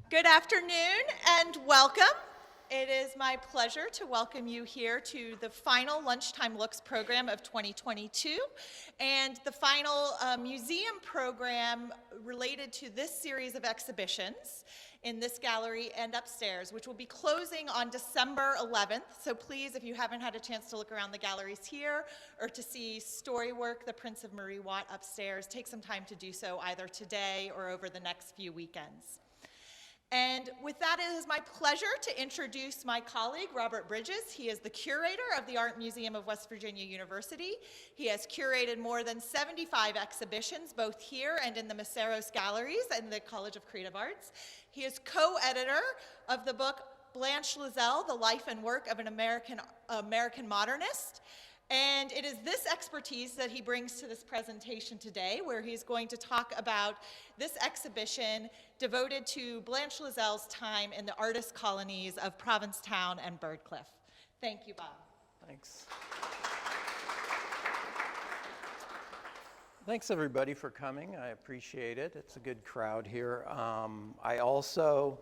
Good afternoon and welcome. It is my pleasure to welcome you here to the final Lunchtime Looks program of 2022 and the final museum program related to this series of exhibitions in this gallery and upstairs, which will be closing on December 11th. So please, if you haven't had a chance to look around the galleries here or to see Storywork, The Prince of Marie Watt upstairs, take some time to do so either today or over the next few weekends. And with that, it is my pleasure to introduce my colleague, Robert Bridges. He is the curator of the Art Museum of West Virginia University. He has curated more than 75 exhibitions, both here and in the Maceros Galleries and the College of Creative Arts. He is co-editor of the book Blanche Lazzell, The Life and Work of an American Modernist. And it is this expertise that he brings to this presentation today, where he's going to talk about this exhibition devoted to Blanche Lazzell's time in the artist colonies of Provincetown and Birdcliff. Thank you, Bob. Thanks. Thanks, everybody, for coming. I appreciate it. It's a good crowd here. I also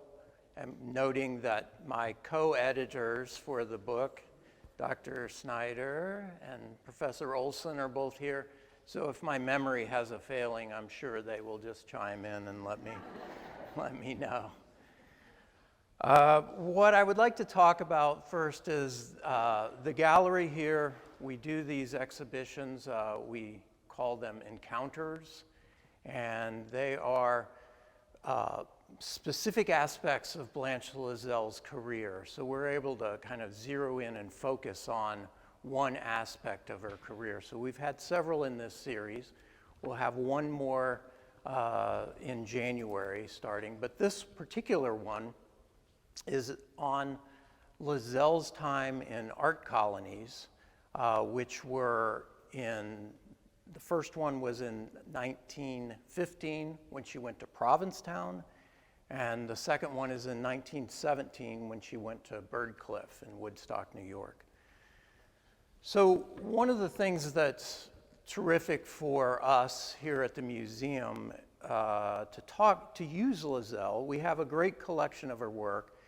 am noting that my co-editors for the book, Dr. Snyder and Professor Olson, are both here. So if my memory has a failing, I'm sure they will just chime in and let me know. What I would like to talk about first is the gallery here. We do these exhibitions. We call them encounters, and they are specific aspects of Blanche Lazzell's career. So we're able to kind of zero in and focus on one aspect of her career. So we've had several in this series. We'll have one more in January starting, but this particular one is on Lazzell's time in art colonies, which were the first one was in 1915 when she went to Provincetown, and the second one is in 1917 when she went to Birdcliff in Woodstock, New York. So one of the things that's terrific for us here at the museum to use Lazzell, we have a great collection of her work,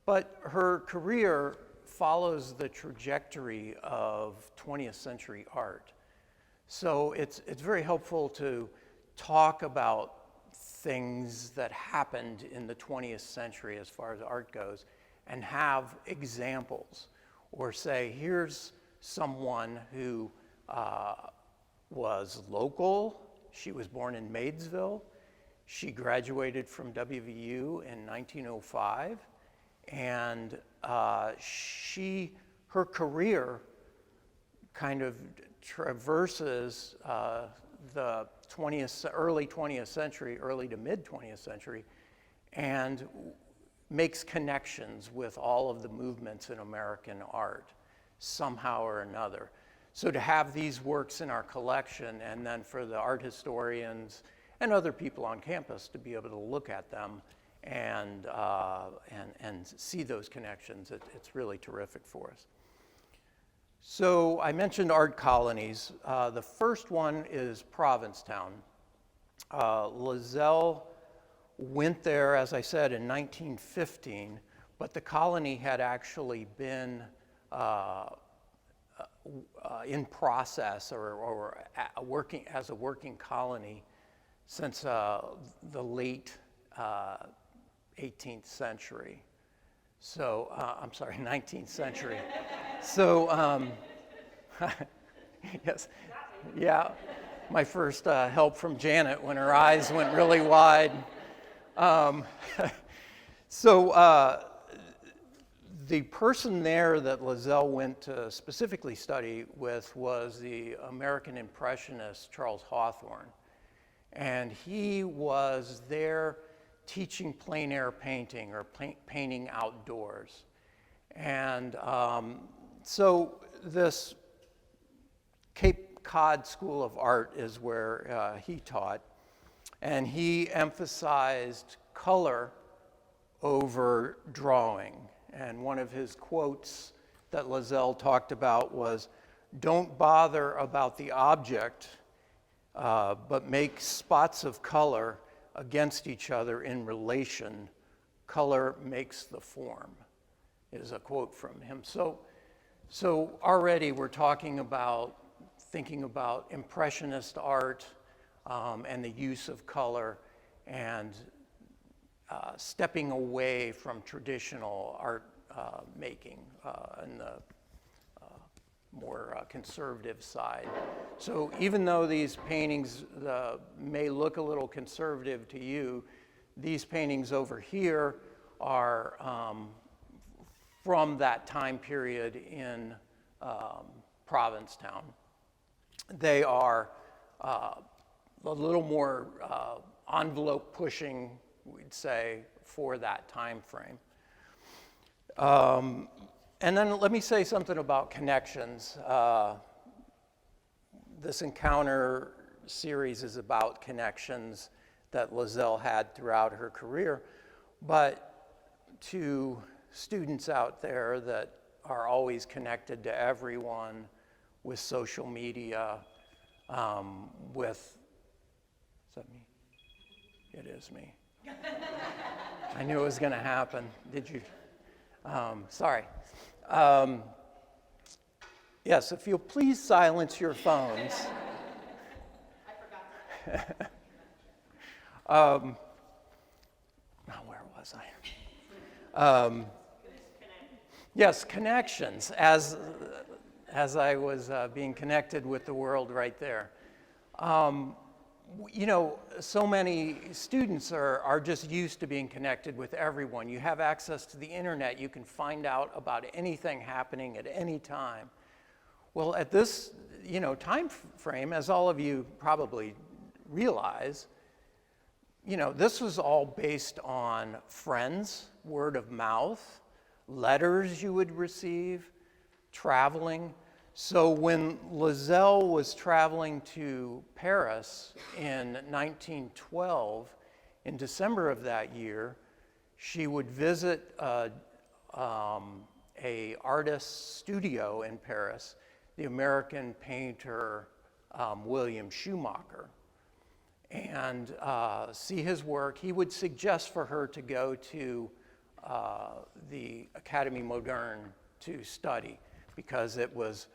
but her career follows the trajectory of 20th century art. So it's very helpful to talk about things that happened in the 20th century as far as art goes and have examples, or say, here's someone who was local. She was born in Maysville. She graduated from WVU in 1905, and her career kind of traverses the early 20th century, early to mid 20th century, and makes connections with all of the movements in American art somehow or another. So to have these works in our collection, and then for the art historians and other people on campus to be able to look at them and see those connections, it's really terrific for us. So I mentioned art colonies. The first one is Provincetown. Lazzell went there, as I said, in 1915, but the colony had actually been in process or working as a working colony since the late 18th century. So, I'm sorry, 19th century. So, yes, yeah, my first help from Janet when her eyes went really wide. The person there that Lazzell went to specifically study with was the American Impressionist Charles Hawthorne. And he was there teaching plein air painting or painting outdoors. And so this Cape Cod School of Art is where he taught. And he emphasized color over drawing. And one of his quotes that Lazzell talked about was, "Don't bother about the object, but make spots of color against each other in relation color makes the form, is a quote from him. So already we're thinking about Impressionist art and the use of color, and stepping away from traditional art making and the more conservative side. So even though these paintings may look a little conservative to you, these paintings over here are from that time period in Provincetown. They are a little more envelope pushing, we'd say, for that time frame. And then let me say something about connections. This Encounter series is about connections that Lazzell had throughout her career, but to students out there that are always connected to everyone with social media, is that me? It is me. I knew it was going to happen. Did you? Sorry. Yes, if you'll please silence your phones. I forgot. Where was I? Yes, connections. As I was being connected with the world right there. You know, so many students are just used to being connected with everyone. You have access to the internet. You can find out about anything happening at any time. Well, at this, time frame, as all of you probably realize, this was all based on friends, word of mouth, letters you would receive, traveling. So when Lazzell was traveling to Paris in 1912, in December of that year, she would visit a artist's studio in Paris, the American painter William Schumacher, and see his work. He would suggest for her to go to the Académie Moderne to study, because it was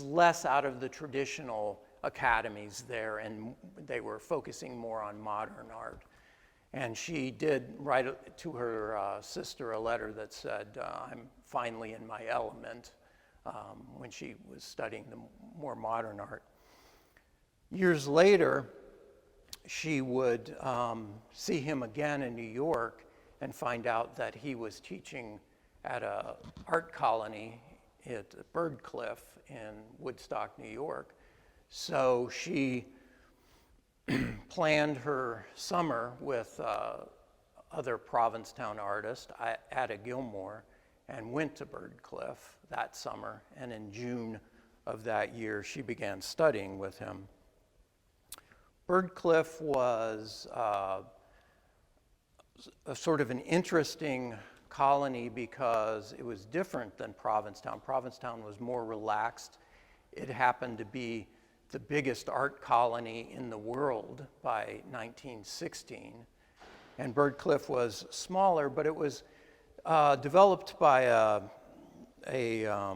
less out of the traditional academies there, and they were focusing more on modern art. And she did write to her sister a letter that said, I'm finally in my element, when she was studying the more modern art. Years later, she would see him again in New York and find out that he was teaching at an art colony at Bird Cliff in Woodstock, New York. So she planned her summer with other Provincetown artists, Ada Gilmore, and went to Bird Cliff that summer. And in June of that year, she began studying with him. Bird Cliff was a sort of an interesting colony because it was different than Provincetown. Provincetown was more relaxed. It happened to be the biggest art colony in the world by 1916. And Bird Cliff was smaller, but it was developed by a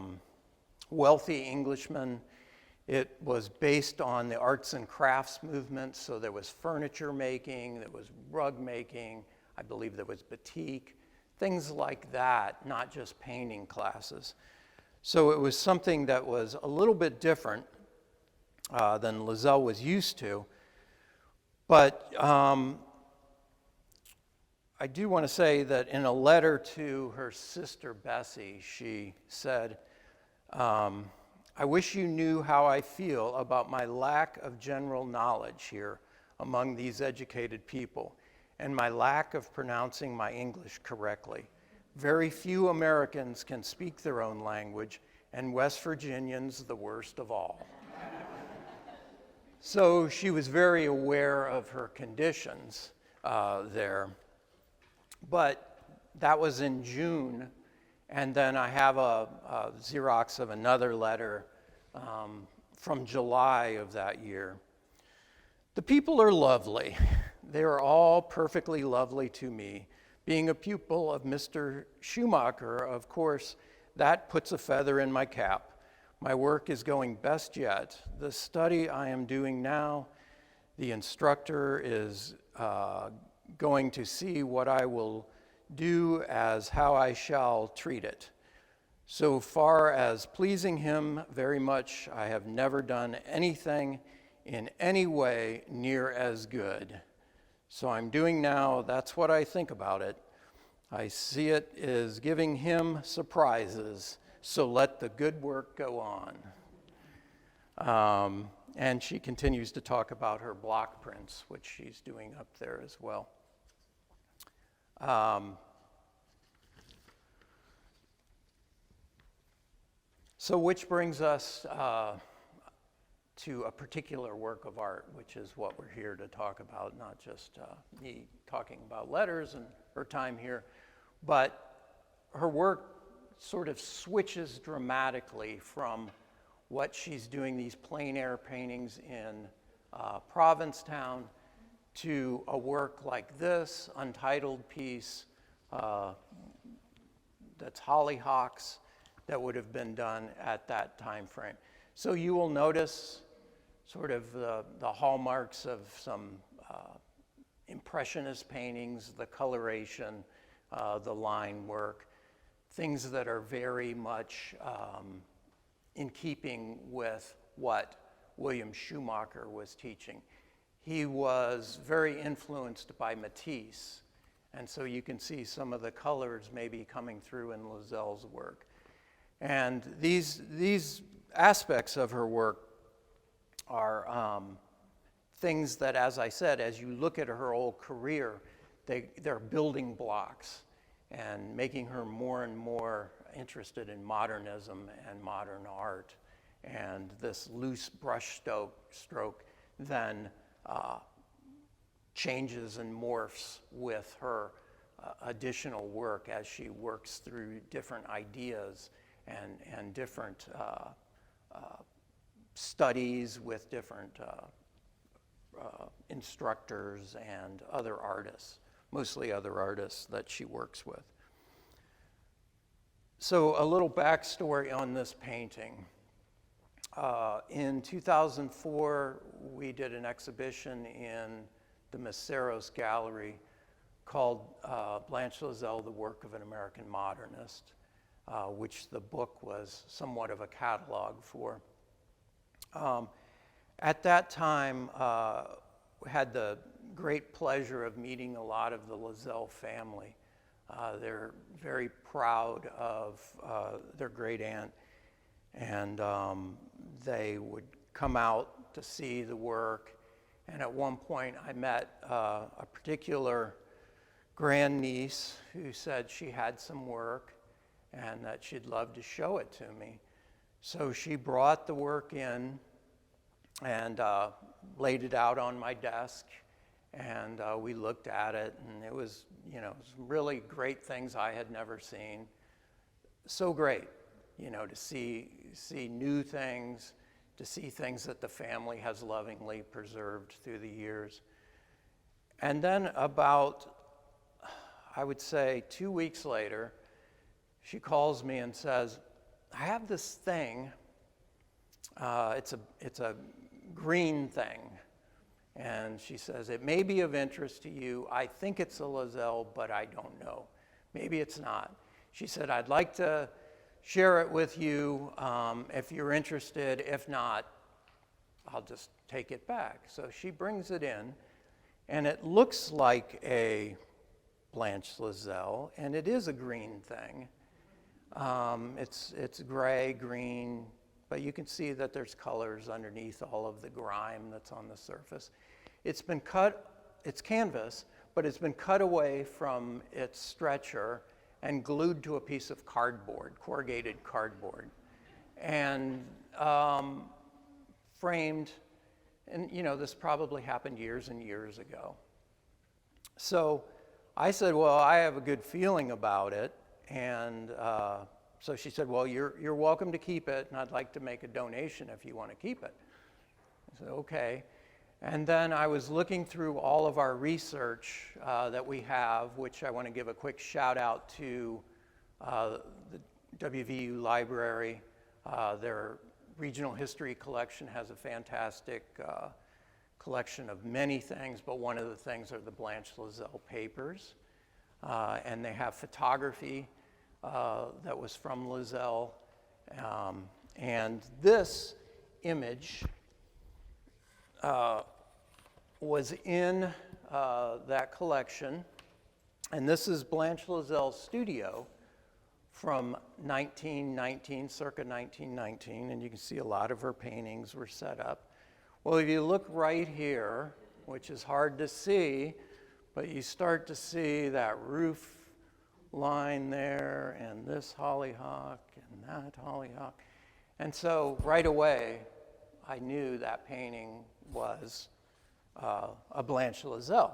wealthy Englishman. It was based on the arts and crafts movement, so there was furniture making, there was rug making, I believe there was batik, things like that, not just painting classes. So it was something that was a little bit different than Lazzell was used to. But I do want to say that in a letter to her sister Bessie, she said, I wish you knew how I feel about my lack of general knowledge here among these educated people, and my lack of pronouncing my English correctly. Very few Americans can speak their own language, and West Virginians the worst of all. So she was very aware of her conditions there. But that was in June, and then I have a Xerox of another letter from July of that year. The people are lovely. They are all perfectly lovely to me. Being a pupil of Mr. Schumacher, of course, that puts a feather in my cap. My work is going best yet. The study I am doing now, the instructor is going to see what I will do as how I shall treat it. So far as pleasing him very much, I have never done anything in any way near as good. So I'm doing now, that's what I think about it. I see it as giving him surprises, so let the good work go on. And she continues to talk about her block prints, which she's doing up there as well. So which brings us to a particular work of art, which is what we're here to talk about, not just me talking about letters and her time here, but her work sort of switches dramatically from what she's doing, these plein air paintings in Provincetown, to a work like this, untitled piece, that's hollyhocks, that would have been done at that time frame. So you will notice sort of the hallmarks of some impressionist paintings, the coloration, the line work, things that are very much in keeping with what William Schumacher was teaching. He was very influenced by Matisse, and so you can see some of the colors maybe coming through in Lazzell's work. And these aspects of her work are things that, as I said, as you look at her whole career, they're building blocks and making her more and more interested in modernism and modern art. And this loose brush stroke then changes and morphs with her additional work as she works through different ideas and different studies with different instructors and other artists, mostly other artists that she works with. So a little backstory on this painting. In 2004, we did an exhibition in the Maceros Gallery called Blanche Lazzell, The Work of an American Modernist, which the book was somewhat of a catalog for. At that time, we had the great pleasure of meeting a lot of the Lazzell family. They're very proud of their great aunt, and they would come out to see the work. And at one point, I met a particular grandniece who said she had some work and that she'd love to show it to me. So she brought the work in and laid it out on my desk, and we looked at it, and it was, some really great things I had never seen. So great, to see new things, to see things that the family has lovingly preserved through the years. And then about, I would say 2 weeks later, she calls me and says, I have this thing, it's a green thing. And she says, it may be of interest to you. I think it's a Lazzell, but I don't know. Maybe it's not. She said, I'd like to share it with you if you're interested. If not, I'll just take it back. So she brings it in, and it looks like a Blanche Lazzell, and it is a green thing. It's gray, green, but you can see that there's colors underneath all of the grime that's on the surface. It's been cut, it's canvas, but it's been cut away from its stretcher and glued to a piece of cardboard, corrugated cardboard, and framed. And this probably happened years and years ago. So I said, well, I have a good feeling about it. And so she said, well, you're welcome to keep it, and I'd like to make a donation if you want to keep it. I said, okay. And then I was looking through all of our research that we have, which I want to give a quick shout out to the WVU library. Their regional history collection has a fantastic collection of many things, but one of the things are the Blanche Lazzell papers. And they have photography that was from Lazzell. And this image was in that collection. And this is Blanche Lazzell's studio from 1919, circa 1919. And you can see a lot of her paintings were set up. Well, if you look right here, which is hard to see, but you start to see that roof line there, and this hollyhock, and that hollyhock. And so right away, I knew that painting was a Blanche Lazzell.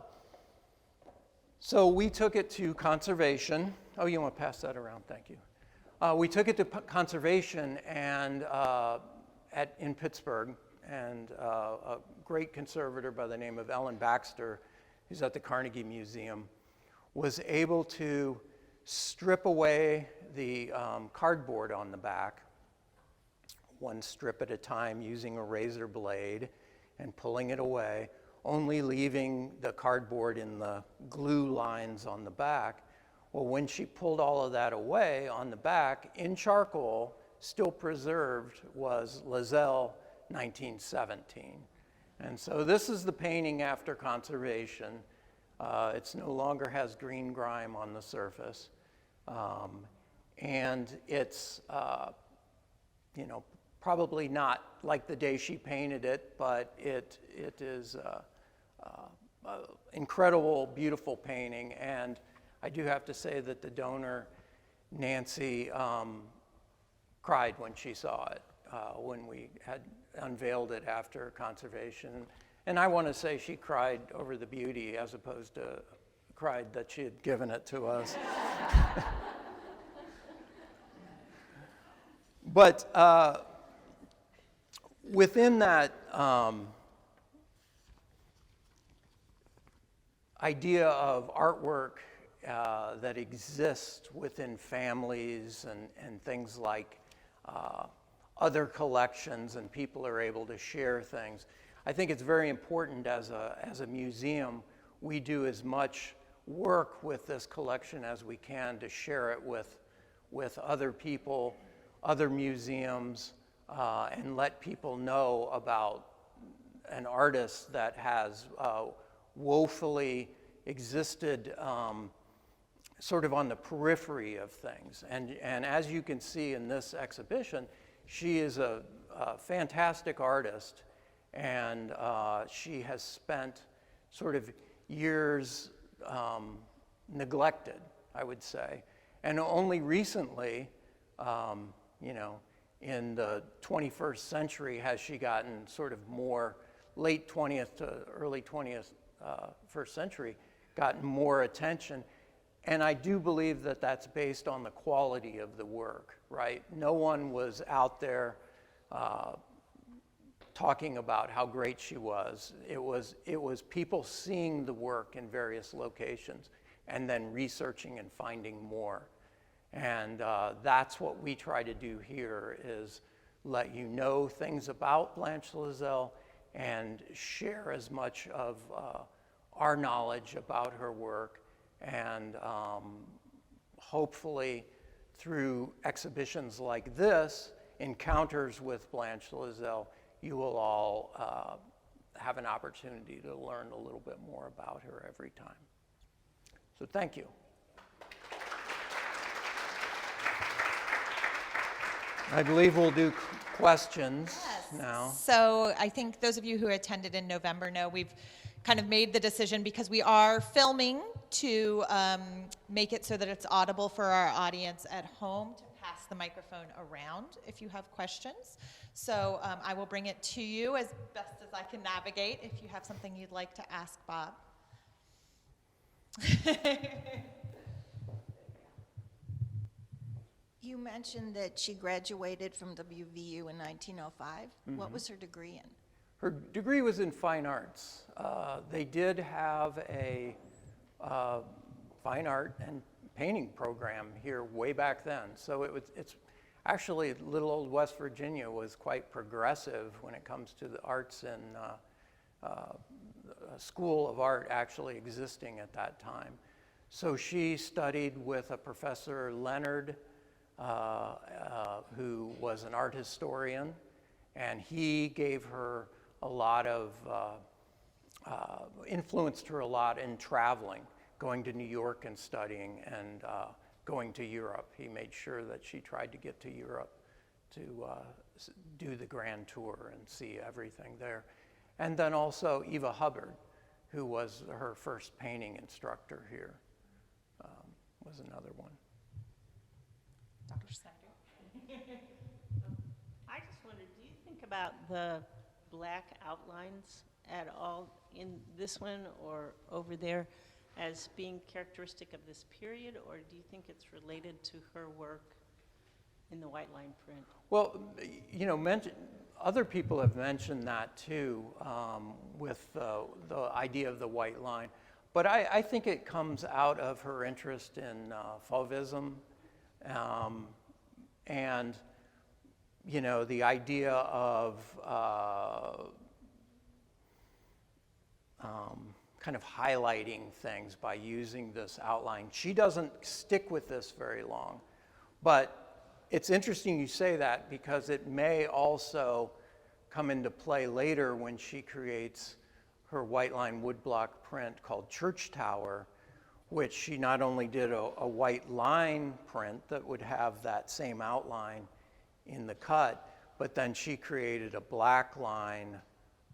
So we took it to conservation. Oh, you want to pass that around? Thank you. We took it to conservation and in Pittsburgh, and a great conservator by the name of Ellen Baxter, who's at the Carnegie Museum, was able to strip away the cardboard on the back, one strip at a time, using a razor blade and pulling it away, only leaving the cardboard in the glue lines on the back. Well, when she pulled all of that away, on the back, in charcoal, still preserved, was Lazzell 1917. And so this is the painting after conservation. It no longer has green grime on the surface. And it's, probably not like the day she painted it, but it is an incredible, beautiful painting. And I do have to say that the donor, Nancy, cried when she saw it, when we had unveiled it after conservation. And I want to say she cried over the beauty as opposed to cried that she had given it to us. But within that idea of artwork that exists within families and things like other collections, and people are able to share things, I think it's very important as a museum we do as much work with this collection as we can to share it with other people, other museums, and let people know about an artist that has woefully existed sort of on the periphery of things. And as you can see in this exhibition, she is a fantastic artist, and she has spent sort of years neglected, I would say. And only recently, in the 21st century, has she gotten sort of more, late 20th to early 20th, first century, gotten more attention. And I do believe that that's based on the quality of the work, right? No one was out there talking about how great she was. It was people seeing the work in various locations and then researching and finding more. And that's what we try to do here, is let you know things about Blanche Lazzell and share as much of our knowledge about her work. And hopefully through exhibitions like this, encounters with Blanche Lazzell, you will all have an opportunity to learn a little bit more about her every time. So thank you. I believe we'll do questions now. So I think those of you who attended in November know we've kind of made the decision, because we are filming, to make it so that it's audible for our audience at home, to pass the microphone around if you have questions. So I will bring it to you as best as I can navigate if you have something you'd like to ask Bob. You mentioned that she graduated from WVU in 1905. Mm-hmm. What was her degree in? Her degree was in fine arts. They did have a fine art and painting program here way back then. So it's actually, little old West Virginia was quite progressive when it comes to the arts, and a school of art actually existing at that time. So she studied with a Professor Leonard, who was an art historian, and he gave her a lot of, influenced her a lot in traveling, going to New York and studying, and going to Europe. He made sure that she tried to get to Europe to do the grand tour and see everything there. And then also Eva Hubbard, who was her first painting instructor here, was another one. Dr. Snyder? I just wondered, do you think about the black outlines at all in this one or over there as being characteristic of this period, or do you think it's related to her work in the white line print? Well, you know, other people have mentioned that too, with the idea of the white line. But I think it comes out of her interest in Fauvism, and, you know, the idea of kind of highlighting things by using this outline. She doesn't stick with this very long, but it's interesting you say that, because it may also come into play later when she creates her white line woodblock print called Church Tower, which she not only did a white line print that would have that same outline in the cut, but then she created a black line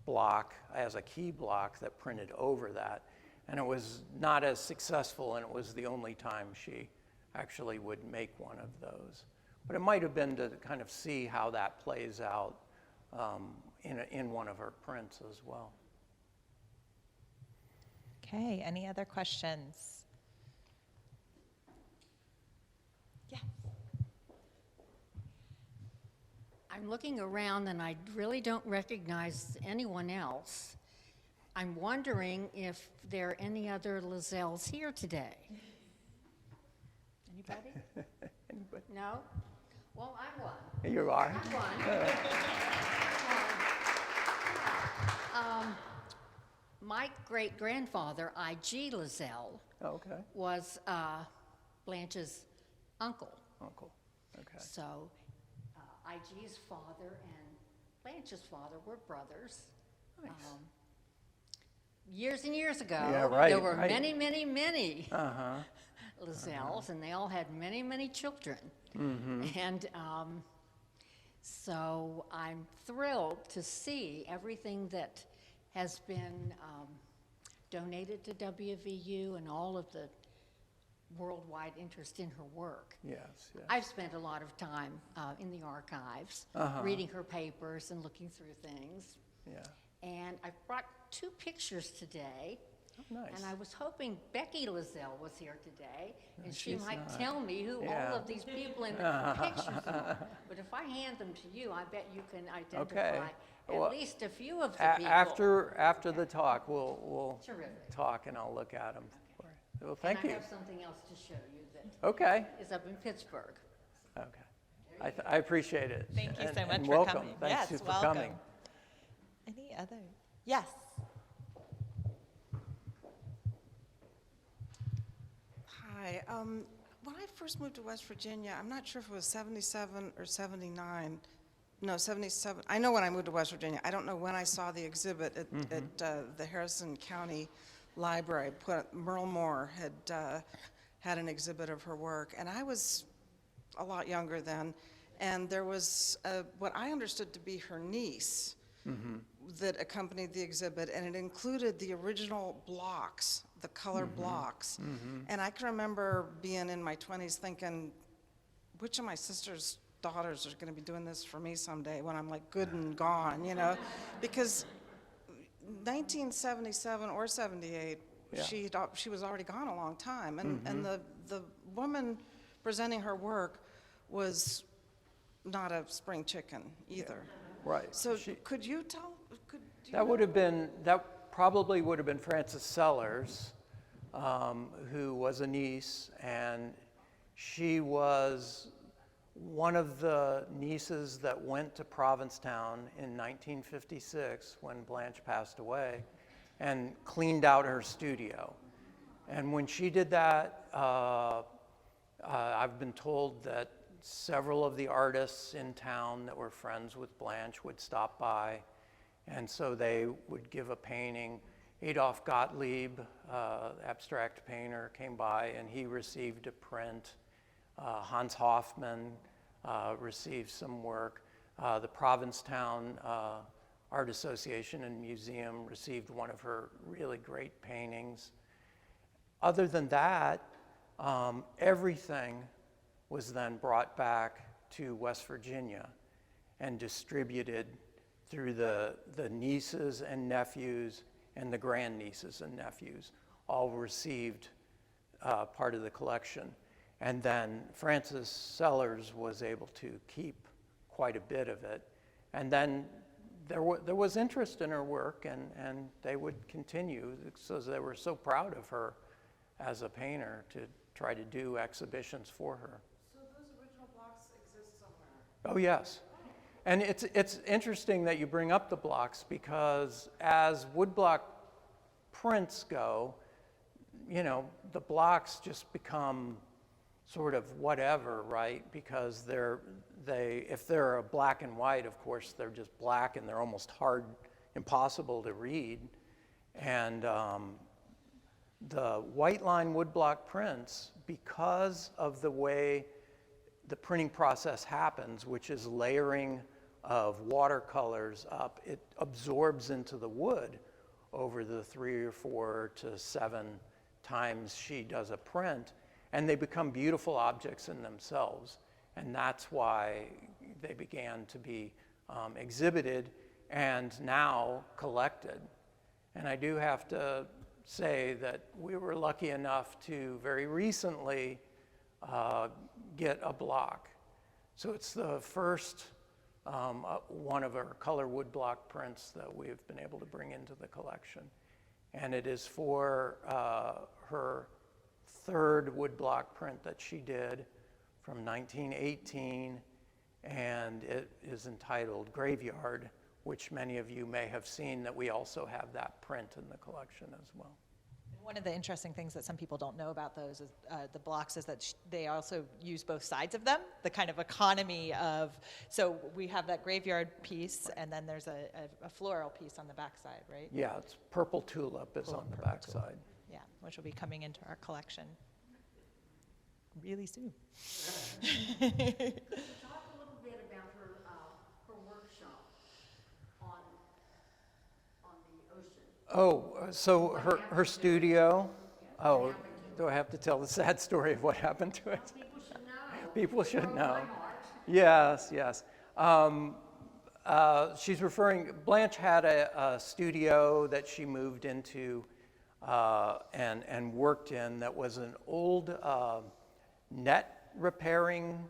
block as a key block that printed over that. And it was not as successful, and it was the only time she actually would make one of those. But it might have been to kind of see how that plays out in one of her prints as well. Okay, any other questions? Yeah. I'm looking around and I really don't recognize anyone else. I'm wondering if there are any other Lazzells here today. Anybody? Anybody? No? Well, I'm one. You are? I'm one. My great-grandfather, I.G. Lazzell, Okay. was Blanche's uncle. Uncle. Okay. So I.G.'s father and Blanche's father were brothers. Nice. Years and years ago, Yeah, right, there were right. many, many, many Uh-huh. Lazells, and they all had many, many children. Mm-hmm. And so I'm thrilled to see everything that has been donated to WVU and all of the worldwide interest in her work. Yes, yes. I've spent a lot of time in the archives, reading her papers and looking through things. Yeah. And I brought 2 pictures today. Oh, nice. And I was hoping Becky Lazzell was here today, and she she's might not. tell me who Yeah. all of these people in the pictures are. But if I hand them to you, I bet you can identify Well, at least a few of the people. After the talk, we'll Terrific. talk and I'll look at them for you. Well, thank and you. I have something else to show you that Okay. is up in Pittsburgh. Okay. I appreciate it. Thank you so much and for welcome. coming. Thanks Yes, for welcome. coming. Any other? Yes. Hi. When I first moved to West Virginia, I'm not sure if it was 77 or 79. No, 77. I know when I moved to West Virginia. I don't know when I saw the exhibit at the Harrison County Library. Merle Moore had an exhibit of her work, and I was a lot younger then. And there was what I understood to be her niece that accompanied the exhibit, and it included the original blocks, the color blocks. And I can remember being in my 20s thinking, which of my sister's daughters are going to be doing this for me someday when I'm like good and gone, you know? Because 1977 or 78, Yeah. she was already gone a long time. And the woman presenting her work was not a spring chicken either. Right. So She- could you That probably would have been Frances Sellers, who was a niece, and she was one of the nieces that went to Provincetown in 1956 when Blanche passed away and cleaned out her studio. And when she did that, I've been told that several of the artists in town that were friends with Blanche would stop by, and so they would give a painting. Adolf Gottlieb, abstract painter, came by and he received a print. Hans Hofmann received some work. The Provincetown Art Association and Museum received one of her really great paintings. Other than that, everything was then brought back to West Virginia and distributed through the nieces and nephews and the grandnieces and nephews, all received part of the collection. And then Frances Sellers was able to keep quite a bit of it. And then there was interest in her work, and they would continue, so they were so proud of her as a painter to try to do exhibitions for her. So those original blocks exist somewhere? Oh, yes. And it's interesting that you bring up the blocks, because as woodblock prints go, you know, the blocks just become sort of whatever, right? Because if they're a black and white, of course, they're just black and they're almost impossible to read. And the white line woodblock prints, because of the way the printing process happens, which is layering of watercolors up, it absorbs into the wood over the 3 or 4 to 7 times she does a print, and they become beautiful objects in themselves. And that's why they began to be exhibited and now collected. And I do have to say that we were lucky enough to very recently get a block. So it's the first one of our color woodblock prints that we've been able to bring into the collection. And it is for her third woodblock print that she did from 1918, and it is entitled Graveyard, which many of you may have seen that we also have that print in the collection as well. One of the interesting things that some people don't know about those is the blocks is that they also use both sides of them, the kind of economy of, so we have that graveyard piece, and then there's a floral piece on the backside, right? Yeah, it's Purple Tulip is on the back side. Yeah, which will be coming into our collection really soon. Talk a little bit about her workshop on the ocean. Oh, so her studio. Oh, do I have to tell the sad story of what happened to it? People should know. People should know. Yes, yes. She's referring, Blanche had a studio that she moved into and worked in that was an old net repairing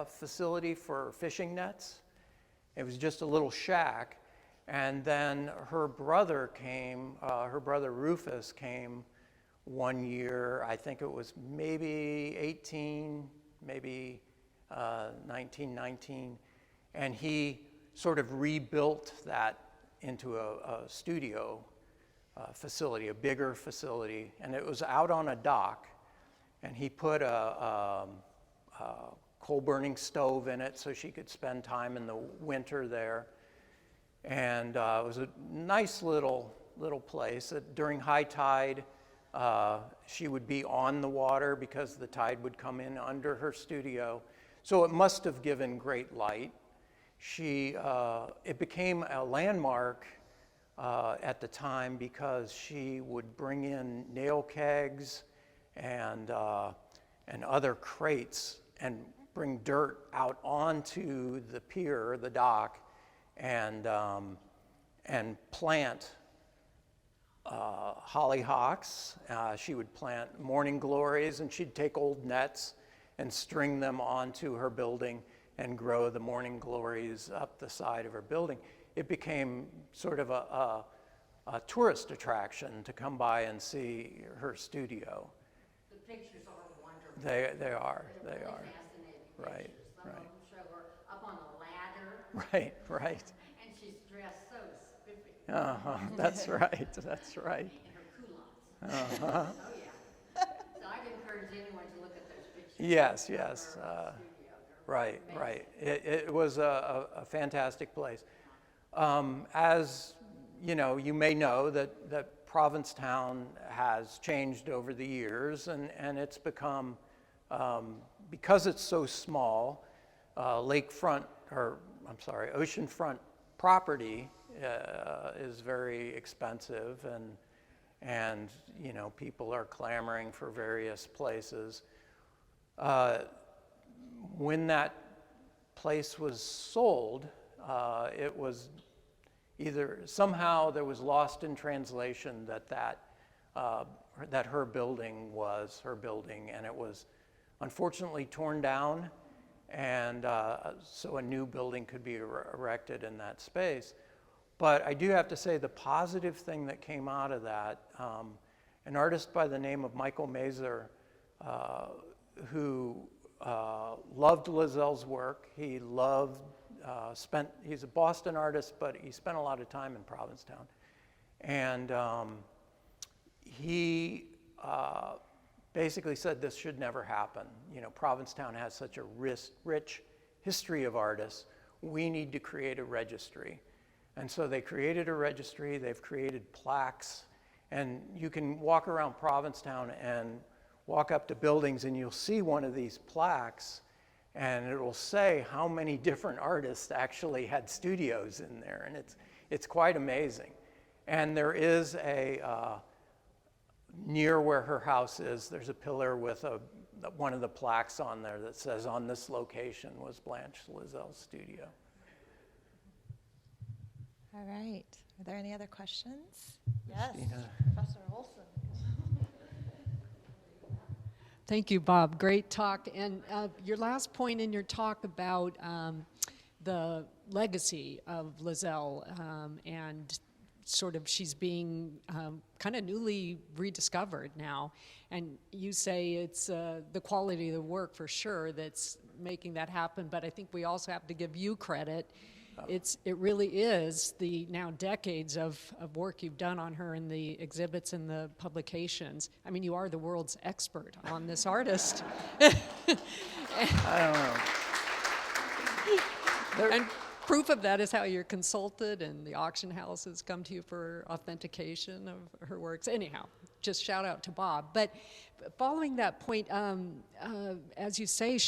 facility for fishing nets. It was just a little shack. And then her brother Rufus came one year, I think it was maybe 18, maybe 19, and he sort of rebuilt that into a studio facility, a bigger facility, and it was out on a dock, and he put a coal-burning stove in it so she could spend time in the winter there. And it was a nice little place. During high tide, she would be on the water because the tide would come in under her studio. So it must have given great light. It became a landmark at the time because she would bring in nail kegs and other crates and bring dirt out onto the pier, the dock, and plant hollyhocks. She would plant morning glories, and she'd take old nets and string them onto her building and grow the morning glories up the side of her building. it became sort of a tourist attraction to come by and see her studio. The pictures are wonderful. They are. They're really fascinating Right, pictures. Some of them show her up on a ladder, Right. and she's dressed so spiffy That's right. That's right. in her culottes. Oh, yeah. So I'd encourage anyone to look at those pictures. Yes. of her studio. They're Right. amazing. It was a fantastic place. As you know, you may know that Provincetown has changed over the years, and it's become, because it's so small, oceanfront property is very expensive, and you know, people are clamoring for various places. When that place was sold, it was either somehow there was lost in translation that her building was her building, and it was unfortunately torn down, and so a new building could be erected in that space. But I do have to say the positive thing that came out of that, an artist by the name of Michael Mazer, who loved Lazzell's work. He loved, he's a Boston artist, but he spent a lot of time in Provincetown. And he basically said this should never happen. You know, Provincetown has such a rich history of artists. We need to create a registry. And so they created a registry, they've created plaques, and you can walk around Provincetown and walk up to buildings and you'll see one of these plaques, and it will say how many different artists actually had studios in there, and it's quite amazing. And there is near where her house is, there's a pillar with one of the plaques on there that says, on this location was Blanche Lazzell's studio. All right. Are there any other questions? Yes, Christina. Professor Olson. Thank you, Bob. Great talk. And your last point in your talk about the legacy of Lazzell and sort of she's being kind of newly rediscovered now. And you say it's the quality of the work for sure that's making that happen, but I think we also have to give you credit. It really is the now decades of work you've done on her in the exhibits and the publications. I mean, you are the world's expert on this artist. I don't know. And proof of that is how you're consulted and the auction houses come to you for authentication of her works. Anyhow, just shout out to Bob. But following that point, as you say,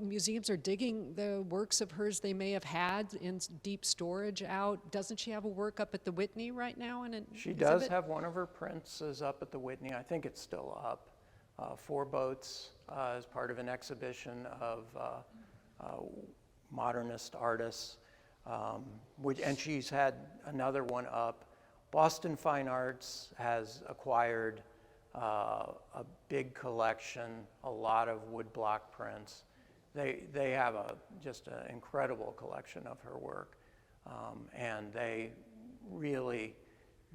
museums are digging the works of hers they may have had in deep storage out. Doesn't she have a work up at the Whitney right now? She does have one of her prints is up at the Whitney. I think it's still up. 4 boats as part of an exhibition of modernist artists, and she's had another one up. Boston Fine Arts has acquired a big collection, a lot of woodblock prints. They have just an incredible collection of her work, and they really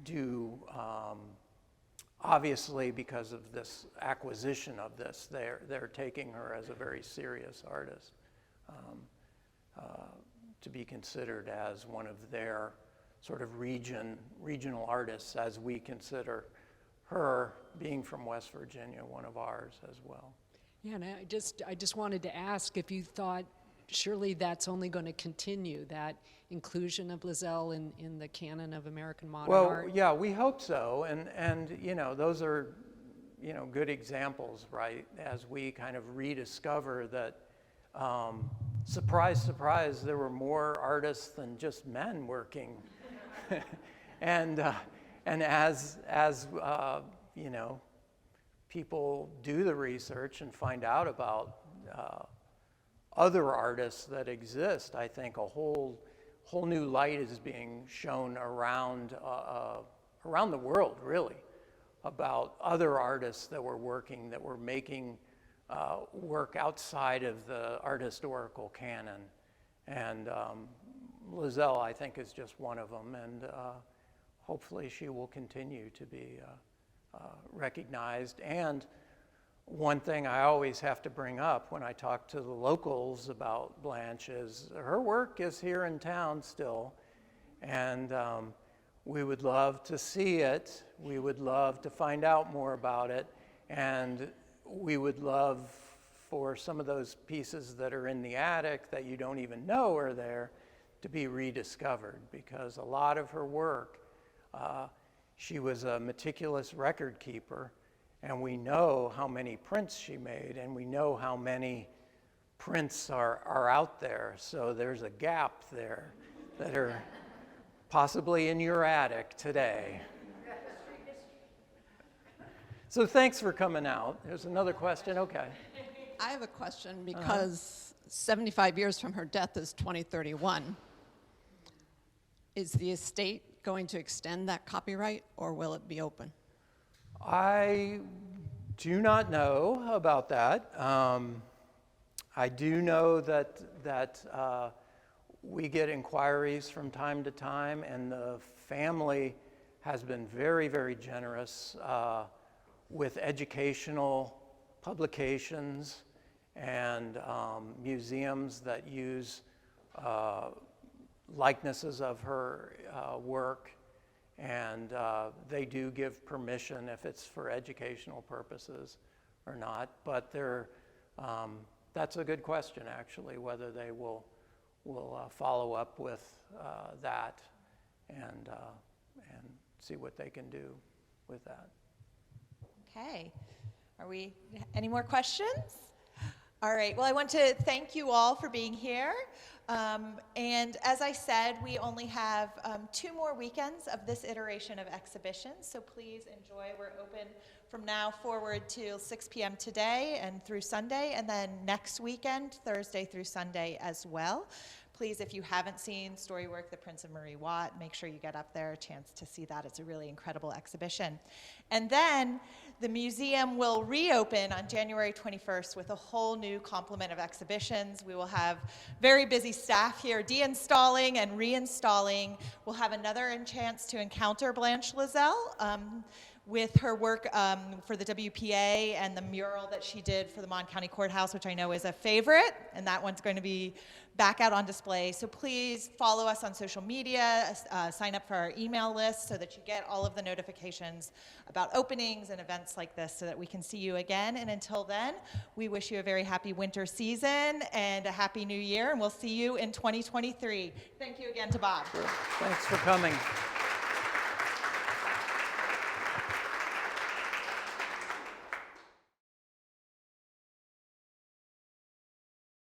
do, obviously because of this acquisition of this, they're taking her as a very serious artist. To be considered as one of their sort of regional artists, as we consider her, being from West Virginia, one of ours as well. Yeah, and I just wanted to ask if you thought surely that's only going to continue, that inclusion of Lazzell in the canon of American modern art? Well, yeah, we hope so, and you know, those are, you know, good examples, right? As we kind of rediscover that, surprise, surprise, there were more artists than just men working. And as you know, people do the research and find out about other artists that exist, I think a whole new light is being shown around the world, really, about other artists that were working, that were making work outside of the art historical canon. And Lazzell, I think, is just one of them, and hopefully she will continue to be recognized. And one thing I always have to bring up when I talk to the locals about Blanche is her work is here in town still, and we would love to see it. We would love to find out more about it, and we would love for some of those pieces that are in the attic that you don't even know are there to be rediscovered, because a lot of her work, she was a meticulous record keeper, and we know how many prints she made, and we know how many prints are out there. So there's a gap there that are possibly in your attic today. So thanks for coming out. There's another question. Okay. I have a question because 75 years from her death is 2031. Is the estate going to extend that copyright, or will it be open? I do not know about that. I do know that we get inquiries from time to time, and the family has been very, very generous with educational publications and museums that use likenesses of her work, and they do give permission if it's for educational purposes or not. But that's a good question, actually, whether they will follow up with that and see what they can do with that. Okay. Any more questions? All right. Well, I want to thank you all for being here. And as I said, we only have 2 more weekends of this iteration of exhibitions, so please enjoy. We're open from now forward till 6 p.m. today and through Sunday, and then next weekend, Thursday through Sunday as well. Please, if you haven't seen Storywork, The Prince of Marie Watt, make sure you get up there, a chance to see that. It's a really incredible exhibition. And then the museum will reopen on January 21st with a whole new complement of exhibitions. We will have very busy staff here de-installing and reinstalling. We'll have another chance to encounter Blanche Lazzell with her work for the WPA and the mural that she did for the Mon County Courthouse, which I know is a favorite, and that one's going to be back out on display. So please follow us on social media, sign up for our email list so that you get all of the notifications about openings and events like this so that we can see you again. And until then, we wish you a very happy winter season and a happy new year, and we'll see you in 2023. Thank you again to Bob. Sure. Thanks for coming.